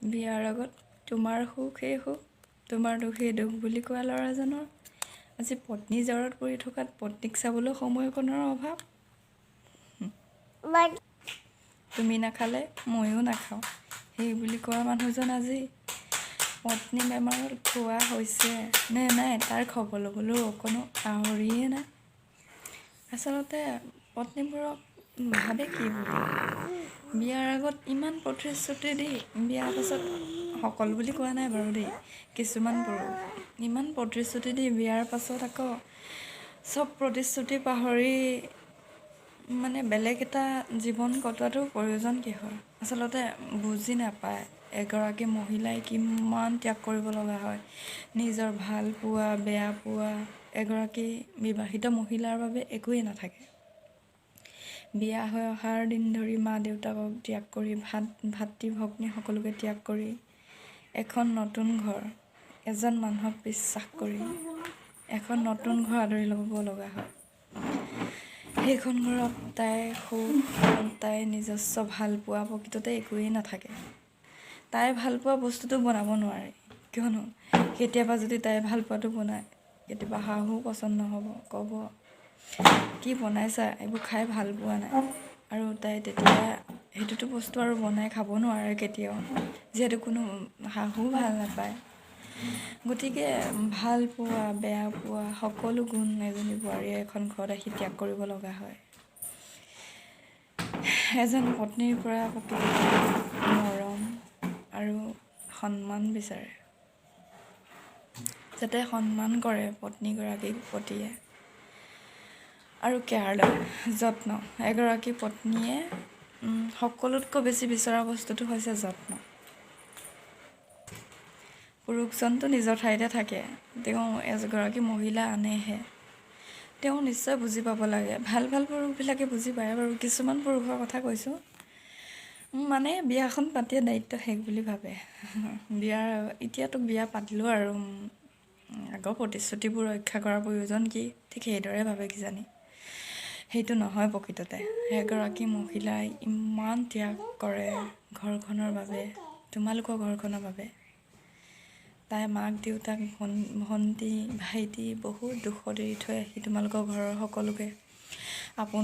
বিয়াৰ আগত তোমাৰ সুখ সেই সুখ, তোমাৰ দুখ সেই দুখ বুলি কোৱা ল'ৰাজনৰ আজি পত্নী জ্বৰত পৰি থকাত পত্নীক চাবলৈ সময়কণৰ অভাৱ। তুমি নাখালে ময়ো নাখাওঁ সেই বুলি কোৱা মানুহজন আজি পত্নী বেমাৰত খোৱা হৈছে নে নাই তাৰ খবৰ ল'বলৈও অকণো আহৰিয়ে নাই। আচলতে পত্নীবোৰক ভাবে কি বুলি বিয়াৰ আগত ইমান প্ৰতিশ্ৰুতি দি বিয়াৰ পাছত সকলো বুলি কোৱা নাই বাৰু দেই, কিছুমান পুৰুষ ইমান প্ৰতিশ্ৰুতি দি বিয়াৰ পাছত আকৌ চব প্ৰতিশ্ৰুতি পাহৰি মানে বেলেগ এটা জীৱন কটোৱাটো প্ৰয়োজন কিহৰ? আচলতে বুজি নাপায় এগৰাকী মহিলাই কিমান ত্যাগ কৰিব লগা হয়। নিজৰ ভাল পোৱা বেয়া পোৱা এগৰাকী বিবাহিত মহিলাৰ বাবে একোৱেই নাথাকে। বিয়া হৈ অহাৰ দিন ধৰি মা দেউতাকক ত্যাগ কৰি ভাতৃ ভগ্নী সকলোকে ত্যাগ কৰি এখন নতুন ঘৰ এজন মানুহক বিশ্বাস কৰি এখন নতুন ঘৰ আদৰি ল'ব লগা হয়। সেইখন ঘৰত তাইৰ সুখ তাইৰ নিজস্ব ভাল পোৱা প্ৰকৃততে একোৱেই নাথাকে। তাই ভাল পোৱা বস্তুটো বনাব নোৱাৰে, কিয়নো কেতিয়াবা যদি তাই ভাল পোৱাটো বনায় কেতিয়াবা শাহু পচন্দ নহ'ব, ক'ব কি বনাইছা এইবোৰ খাই ভাল পোৱা নাই, আৰু তাই তেতিয়া সেইটোতো বস্তু আৰু বনাই খাব নোৱাৰে কেতিয়াও, যিহেতু কোনো শাহু ভাল নাপায়। গতিকে ভাল পোৱা বেয়া পোৱা সকলো গুণ এজনী বোৱাৰীয়ে এখন ঘৰত আহি ত্যাগ কৰিব লগা হয়। এজন পত্নীৰ পৰা প্ৰকৃততে মৰম আৰু সন্মান বিচাৰে, যাতে সন্মান কৰে পত্নীগৰাকীক পতিয়ে আৰু কেয়াৰ লয়, যত্ন। এগৰাকী পত্নীয়ে সকলোতকৈ বেছি বিচৰা বস্তুটো হৈছে যত্ন। পুৰুষজনটো নিজৰ ঠাইতে থাকে, তেওঁ এগৰাকী মহিলা আনেহে, তেওঁ নিশ্চয় বুজি পাব লাগে। ভাল পুৰুষবিলাকে বুজি পায় বাৰু, কিছুমান পুৰুষৰ কথা কৈছোঁ, মানে বিয়াখন পাতিয়ে দায়িত্ব শেষ বুলি ভাবে। এতিয়াতো বিয়া পাতিলোঁ আৰু আগৰ প্ৰতিশ্ৰুতিবোৰ ৰক্ষা কৰাৰ প্ৰয়োজন কি, ঠিক সেইদৰে ভাবে কিজানি। সেইটো নহয় প্ৰকৃততে। এগৰাকী মহিলাই ইমান ত্যাগ কৰে ঘৰখনৰ বাবে, তোমালোকৰ ঘৰখনৰ বাবে। তাই মাক দেউতাক ভণ্টি ভাইটি বহুত দুখত এৰি থৈ আহি তোমালোকৰ ঘৰৰ সকলোকে আপোন